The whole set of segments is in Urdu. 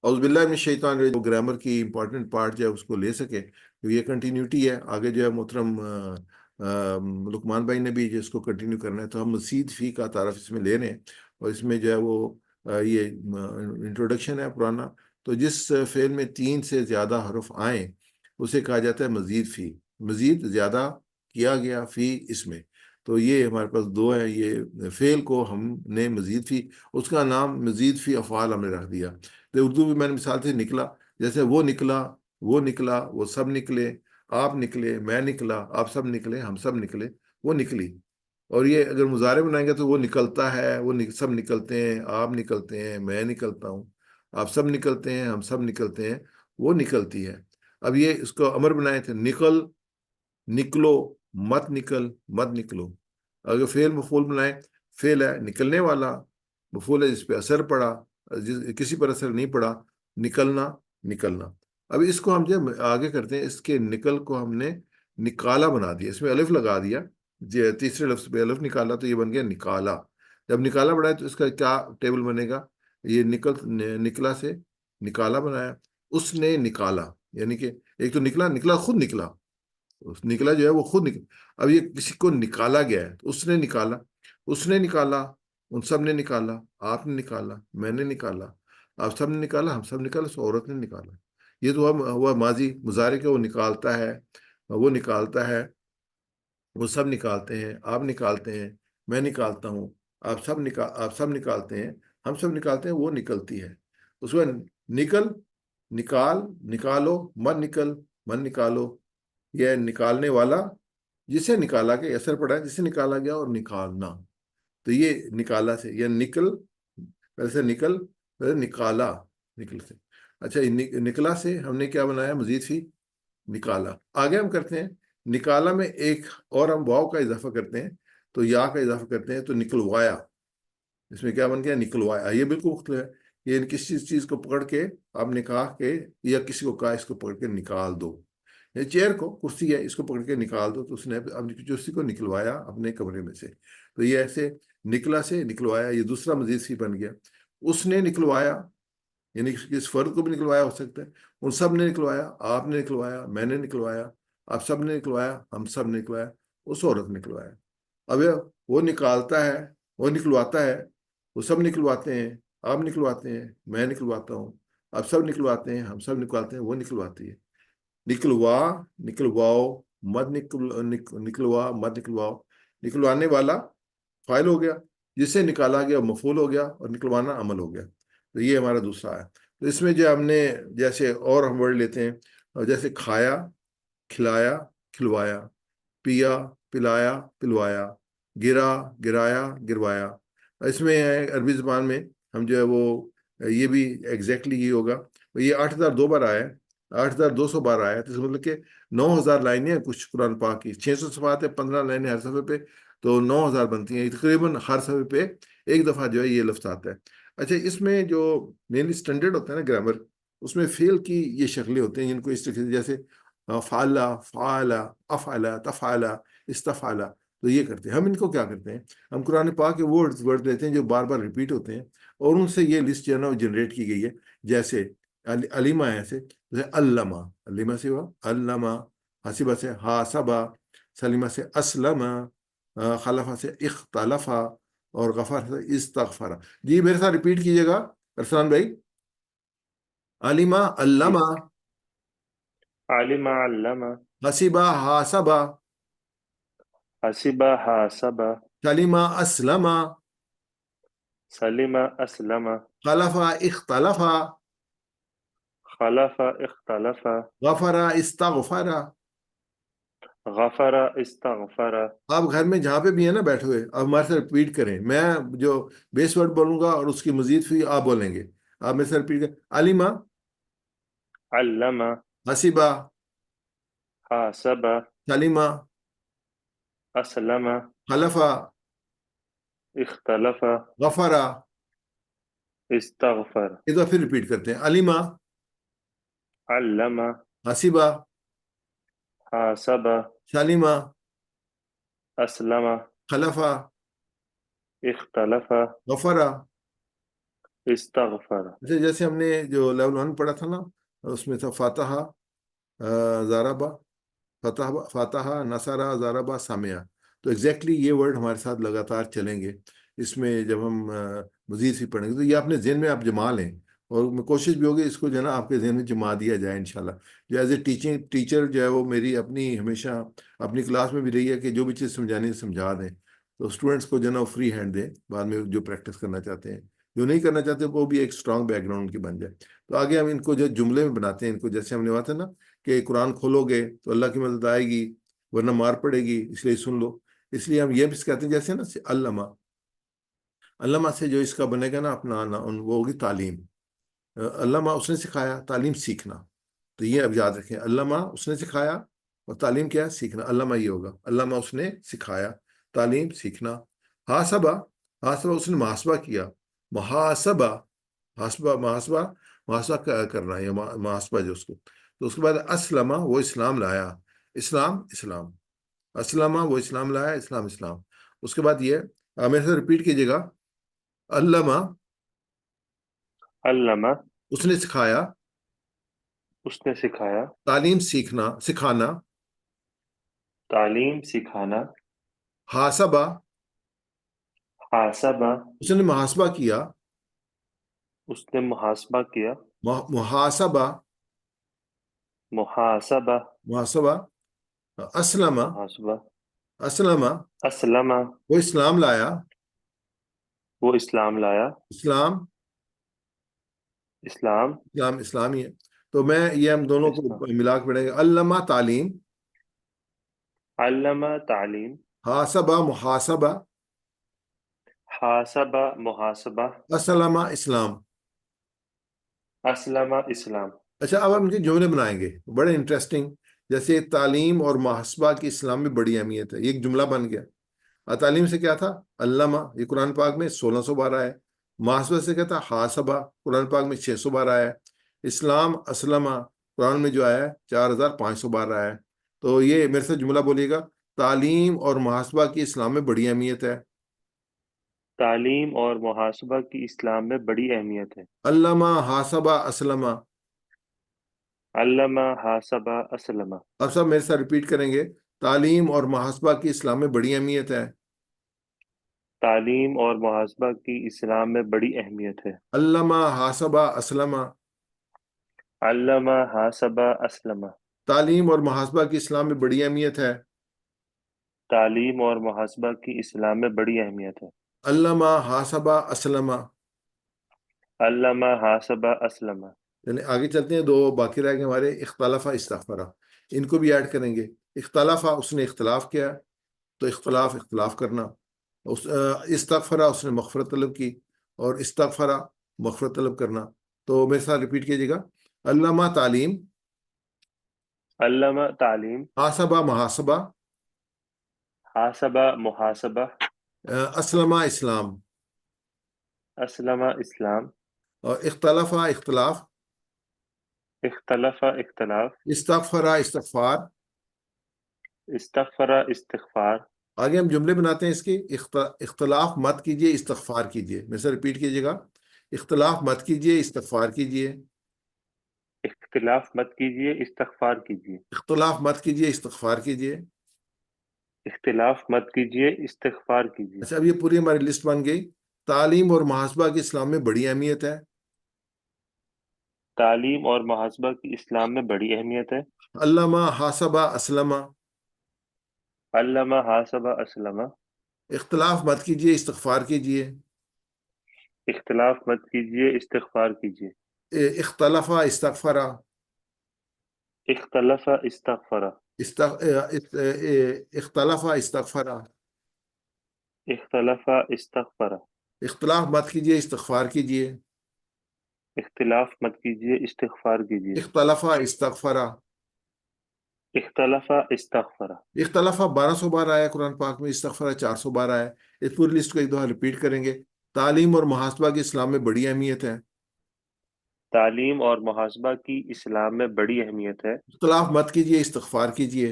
اعوذ باللہ من الشیطان الرجیم، گرامر کی امپورٹنٹ پارٹ جو ہے اس کو لے سکے تو یہ کنٹینیوٹی ہے آگے جو ہے محترم لقمان بھائی نے بھی جو اس کو کنٹینیو کرنا ہے، تو ہم مزید فی کا تعارف اس میں لے رہے ہیں، اور اس میں جو ہے وہ یہ انٹروڈکشن ہے پرانا. تو جس فعل میں 3 سے زیادہ حرف آئیں اسے کہا جاتا ہے مزید فی، مزید زیادہ کیا گیا فی اس میں. تو یہ ہمارے پاس 2 ہیں، یہ فعل کو ہم نے مزید فی، اس کا نام مزید فی افعال ہم نے رکھ دیا. تو اردو میں نے مثال سے نکلا، جیسے وہ نکلا، وہ نکلا، وہ سب نکلے، آپ نکلے، میں نکلا، آپ سب نکلے، ہم سب نکلے، وہ نکلی. اور یہ اگر مضارع بنائیں گے تو وہ نکلتا ہے، وہ سب نکلتے ہیں، آپ نکلتے ہیں، میں نکلتا ہوں، آپ سب نکلتے ہیں، ہم سب نکلتے ہیں، وہ نکلتی ہے. اب یہ اس کو امر بنائے تھے، نکل، نکلو، مت نکل، مت نکلو. اگر فعل مفعول بنائے، فعل ہے نکلنے والا، مفعول ہے جس پہ اثر پڑا، کسی پر اثر نہیں پڑا، نکلنا، نکلنا. اب اس کو ہم جو آگے کرتے ہیں، اس کے نکل کو ہم نے نکالا بنا دیا، اس میں الف لگا دیا، تیسرے لفظ پہ الف نکالا تو یہ بن گیا نکالا. جب نکالا بنایا تو اس کا کیا ٹیبل بنے گا؟ یہ نکلا سے نکالا بنایا، اس نے نکالا، یعنی کہ ایک تو نکلا، نکلا خود نکلا، نکلا جو ہے وہ خود نکلا. اب یہ کسی کو نکالا گیا ہے تو اس نے نکالا، اس نے نکالا، ان سب نے نکالا، آپ نے نکالا، میں نے نکالا، آپ سب نے نکالا، ہم سب نکالا، سو عورت نے نکالا. یہ تو ہوا ماضی. مضارع کے وہ نکالتا ہے، وہ نکالتا ہے، وہ سب نکالتے ہیں، آپ نکالتے ہیں، میں نکالتا ہوں، آپ سب نکالتے ہیں، ہم سب نکالتے ہیں، وہ نکلتی ہے. اس میں نکل، نکال، نکالو، مت نکل، مت نکالو. یہ نکالنے والا، جسے نکالا گیا، اثر پڑا ہے جسے نکالا گیا، اور نکالنا. تو یہ نکالا سے، یہ نکل، ویسے نکل، ویسے نکالا، نکل سے. اچھا، نکلا سے ہم نے کیا بنایا؟ مزید فی نکالا. آگے ہم کرتے ہیں نکالا میں ایک اور ہم واو کا اضافہ کرتے ہیں، تو یا کا اضافہ کرتے ہیں، تو نکلوایا. اس میں کیا بن گیا؟ نکلوایا. یہ بالکل مختلف ہے. یہ کسی چیز کو پکڑ کے آپ نے کہا کہ، یا کسی کو کہا اس کو پکڑ کے نکال دو. یہ چیئر کو، کرسی ہے، اس کو پکڑ کے نکال دو، تو اس نے اپنی کرسی کو نکلوایا اپنے کمرے میں سے. تو یہ ایسے نکلا سے نکلوایا، یہ دوسرا مزید سی بن گیا. اس نے نکلوایا، یعنی اس فرد کو بھی نکلوایا ہو سکتا ہے. ان سب نے نکلوایا، آپ نے نکلوایا، میں نے نکلوایا، آپ سب نے نکلوایا، ہم سب نے نکلوایا، اس عورت نے نکلوایا. اب وہ نکالتا ہے، وہ نکلواتا ہے، وہ سب نکلواتے ہیں، آپ نکلواتے ہیں، میں نکلواتا ہوں، آپ سب نکلواتے ہیں، ہم سب نکلواتے ہیں، وہ نکلواتی ہے. نکلوا، نکلواؤ، مت نکلوا، مت نکلواؤ. نکلوانے والا فاعل ہو گیا، جسے نکالا گیا مفعول ہو گیا، اور نکلوانا عمل ہو گیا. تو یہ ہمارا دوسرا ہے. تو اس میں جو ہم نے جیسے اور ہم ورڈ لیتے ہیں، جیسے کھایا، کھلایا، کھلوایا، پیا، پلایا، پلوایا، گرا، گرایا، گروایا. اس میں ہے عربی زبان میں ہم جو ہے وہ یہ بھی ایگزیکٹلی یہ ہوگا. یہ 8,002 بار آیا ہے، 8,200 بار آیا ہے، تو اس مطلب کہ 9,000 لائنیں ہیں کچھ قرآن پاک کی. 600 صفحات ہے، 15 لائنیں ہر صفحے پہ، تو 9,000 بنتی ہیں. تقریباً ہر صفحے پہ ایک دفعہ جو ہے یہ لفظ آتا ہے. اچھا، اس میں جو مینلی اسٹینڈرڈ ہوتا ہے نا گرامر، اس میں فعل کی یہ شکلیں ہوتے ہیں جن کو اس طریقے سے، جیسے فعلا، فعلا، افعلا، تفعلا، استفعلا. تو یہ کرتے ہیں ہم. ان کو کیا کرتے ہیں؟ ہم قرآن پاک کے ورڈ لیتے ہیں جو بار بار ریپیٹ ہوتے ہیں، اور ان سے یہ لسٹ جو ہے نا جنریٹ کی گئی ہے. جیسے علیمہ ایسے، جیسے علامہ، علیمہ سے ہوا علامہ، حسیبہ سے حاسبہ، سلیمہ سے اسلم، خلفہ سے اختلفہ، اور غفار سے استغفر. جی میرے ساتھ ریپیٹ کیجیے گا ارسلان بھائی. علیمہ، جی، علامہ، علم علم، حسیبہ، حاسبہ، حسب حاسب، سلیمہ، اسلم، سلم اسلم، خلفہ، اختلفہ، خلف اختلف، غفر، استغفر. غفر استغفر. آپ گھر میں جہاں پہ بھی ہیں نا بیٹھے ہوئے، آپ ہمارے ساتھ ریپیٹ کریں. میں جو بیس ورڈ بولوں گا اور اس کی مزید فی آپ بولیں گے. آپ میرے ساتھ ریپیٹ کریں. علیمہ، علم، حسیبہ، حاسب، سلیمہ، اسلم، خلفہ، اختلف، غفر. استغفر. ایک بار پھر ریپیٹ کرتے ہیں. علیمہ، علم، حسیبہ، حاسب، سلیمہ، اسلم، خلفہ، اختلف، غفر. استغفر. جیسے ہم نے جو لیول 1 پڑھا تھا نا، اس میں تھا فاتحہ، زاربا، فاتحہ، نصرہ، زاربا، سامعہ. تو ایگزیکٹلی یہ ورڈ ہمارے ساتھ لگاتار چلیں گے اس میں جب ہم مزید سے پڑھیں گے. تو یہ اپنے ذہن میں آپ جما لیں، اور کوشش بھی ہوگی اس کو جو ہے نا آپ کے ذہن میں جما دیا جائے انشاءاللہ. جو ایز اے ٹیچر جو ہے وہ میری اپنی ہمیشہ اپنی کلاس میں بھی رہی ہے کہ جو بھی چیز سمجھانی ہے سمجھا دیں، تو اسٹوڈنٹس کو جو ہے نا فری ہینڈ دیں بعد میں جو پریکٹس کرنا چاہتے ہیں. جو نہیں کرنا چاہتے وہ بھی ایک اسٹرانگ بیک گراؤنڈ کی بن جائے. تو آگے ہم ان کو جو جملے میں بناتے ہیں، ان کو جیسے ہم نے بات ہے نا کہ قرآن کھولو گے تو اللہ کی مدد آئے گی ورنہ مار پڑے گی، اس لیے سن لو. اس لیے ہم یہ بھی کہتے ہیں جیسے نا علامہ، علامہ سے جو اس کا بنے گا نا اپنا وہ ہوگی تعلیم. علامہ اس نے سکھایا، تعلیم سیکھنا. تو یہ اب یاد رکھیں، علامہ اس نے سکھایا اور تعلیم کیا ہے؟ سیکھنا. علامہ یہ ہوگا، علامہ اس نے سکھایا، تعلیم سیکھنا. حاسبہ، حاسبہ اس نے محاسبہ کیا. محاسبہ، محاسبہ محاسبہ کرنا ہے، محاسبہ جو اس کو. تو اس کے بعد اسلمہ، وہ اسلام لایا. اسلام، اسلمہ وہ اسلام لایا، اسلام. اس کے بعد یہ میرے سے ریپیٹ کیجیے گا. علامہ علامہ اس نے سکھایا، اس نے سکھایا. تعلیم سکھانا. تعلیم سکھانا. حاسبہ حاسبہ اس نے محاسبہ کیا. اس نے محاسبہ کیا. محاسبہ، محاسبہ محاسبہ. اسلمہ، محاسبہ. اسلمہ اسلمہ وہ اسلام لایا. وہ اسلام لایا. اسلام، اسلام اسلامی ہے. تو میں یہ ہم دونوں کو اسلام. ملا کے پڑھیں گے. علامہ تعلیم، علامہ تعلیم. حاسبہ محاسبہ، حاسبہ محاسبہ. اسلمہ اسلام. اسلمہ اسلام. اچھا، اب ہم ان کے جملے بنائیں گے بڑے انٹرسٹنگ. جیسے تعلیم اور محاسبہ کی اسلام میں بڑی اہمیت ہے، یہ ایک جملہ بن گیا. تعلیم سے کیا تھا؟ علامہ، یہ قرآن پاک میں 1600 بار آیا ہے. محاسبہ سے کیا تھا؟ حاسبہ، قرآن پاک میں 600 بار آیا ہے. اسلام، اسلمہ قرآن میں جو آیا ہے 4500 بار آیا ہے. تو یہ میرے سے جملہ بولیے گا. تعلیم اور محاسبہ کی اسلام میں بڑی اہمیت ہے. تعلیم اور محاسبہ کی اسلام میں بڑی اہمیت ہے. علامہ، حاسبہ، اسلمہ. علامہ حاسبہ اسلمہ. اب سب میرے ساتھ ریپیٹ کریں گے. تعلیم اور محاسبہ کی اسلام میں بڑی اہمیت ہے. تعلیم اور محاسبہ کی اسلام میں بڑی اہمیت ہے. علامہ، حاسبہ، اسلمہ. علامہ حاسبہ اسلمہ. تعلیم اور محاسبہ کی اسلام میں بڑی اہمیت ہے. تعلیم اور محاسبہ کی اسلام میں بڑی اہمیت ہے. علامہ، حاسبہ، اسلمہ. علامہ حاسبہ اسلمہ. یعنی آگے چلتے ہیں، دو باقی رہ گئے ہمارے. اختلافہ، استغفرہ، ان کو بھی ایڈ کریں گے. اختلافہ اس نے اختلاف کیا، تو اختلاف کرنا. استغفرہ اس نے مغفرت طلب کی، اور استغفرہ مغفرت طلب کرنا. تو میرے ساتھ ریپیٹ کیجیے گا. علامہ تعلیم، علامہ تعلیم. حاسبہ محاسبہ، حاسبہ محاسبہ. اسلمہ اسلام. اسلمہ اسلام. اور اختلافہ اختلاف، اختلف اختلاف. استغفرہ استغفار. استغفر استغفار. آگے ہم جملے بناتے ہیں اس کی. اختلاف مت کیجیے، استغفار کیجیے. میرے سے ریپیٹ کیجیے گا. اختلاف مت کیجیے، استغفار کیجیے. اختلاف مت کیجیے، استغفار کیجیے. اختلاف مت کیجیے، استغفار کیجیے. اختلاف مت کیجیے، استغفار کیجیے. اچھا، اب یہ پوری ہماری لسٹ بن گئی. تعلیم اور محاسبہ کی اسلام میں بڑی اہمیت ہے. تعلیم اور محاسبہ کی اسلام میں بڑی اہمیت ہے. علامہ، حاسبہ، اسلمہ. علامہ حاسبہ اسلمہ. اختلاف مت کیجیے، استغفار کیجیے. اختلاف مت کیجیے، استغفار کیجیے. اختلافہ استغفرہ. اختلف استغفر. اختلافہ استغفرہ. اختلف استغفر. اختلاف مت کیجیے، استغفار کیجیے. اختلاف مت کیجیے، استغفار کیجیے. اختلافہ استغفرہ. اختلف استغفر. اختلافہ 1200 بار آیا قرآن پاک میں، استغفرہ 400 بار آیا. اس پوری لسٹ کو ایک دفعہ ریپیٹ کریں گے. تعلیم اور محاسبہ کی اسلام میں بڑی اہمیت ہے. تعلیم اور محاسبہ کی اسلام میں بڑی اہمیت ہے. اختلاف مت کیجیے، استغفار کیجیے.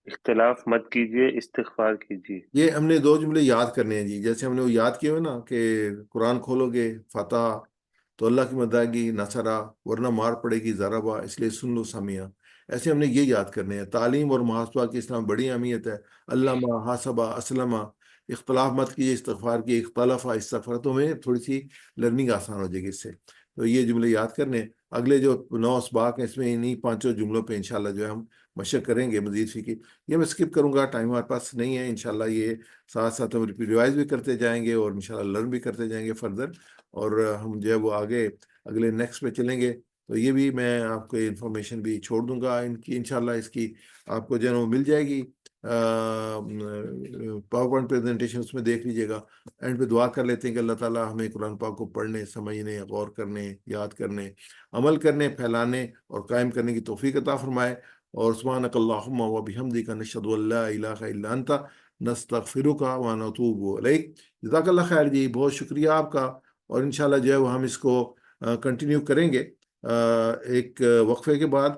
اختلاف مت کیجیے، استغفار کیجیے۔ یہ ہم نے 2 جملے یاد کرنے ہیں جی، جیسے ہم نے وہ یاد کیے ہوئے نا کہ قرآن کھولو گے فتح تو اللہ کی مدد آئے گی، نصرہ ورنہ مار پڑے گی ضربہ، اس لیے سن لو سمیہ۔ ایسے ہم نے یہ یاد کرنے ہیں۔ تعلیم اور محاسبہ کی اسلام بڑی اہمیت ہے۔ علامہ، حاسبہ، اسلمہ، اختلاف مت کیجیے، استغفار کیے، اختلافہ، استغفار، تو ہمیں تھوڑی سی لرننگ آسان ہو جائے گی اس سے۔ تو یہ جملے یاد کرنے، اگلے جو 9 اسباق ہیں اس میں انہی 5 جملوں پہ انشاءاللہ جو ہے ہم مشق کریں گے مزید فی کی۔ یہ میں اسکپ کروں گا، ٹائم ہمارے پاس نہیں ہے انشاءاللہ۔ یہ ساتھ ساتھ ہم ریوائز بھی کرتے جائیں گے اور انشاءاللہ لرن بھی کرتے جائیں گے فردر، اور ہم جو ہے وہ آگے اگلے نیکسٹ پہ چلیں گے۔ تو یہ بھی میں آپ کو انفارمیشن بھی چھوڑ دوں گا ان کی، انشاءاللہ اس کی آپ کو جو ہے وہ مل جائے گی، پاور پوائنٹ پریزنٹیشن، اس میں دیکھ لیجیے گا۔ اینڈ پہ دعا کر لیتے ہیں کہ اللہ تعالیٰ ہمیں قرآن پاک کو پڑھنے، سمجھنے، غور کرنے، یاد کرنے، عمل کرنے، پھیلانے اور قائم کرنے کی توفیق عطا فرمائے۔ اور سبحانک اللہم و بحمدک نشہد ان لا الہ الا انت نستغفرک و نتوب الیک۔ جزاک اللہ خیر جی، بہت شکریہ آپ کا۔ اور انشاءاللہ جو ہے وہ ہم اس کو کنٹینیو کریں گے ایک وقفے کے بعد۔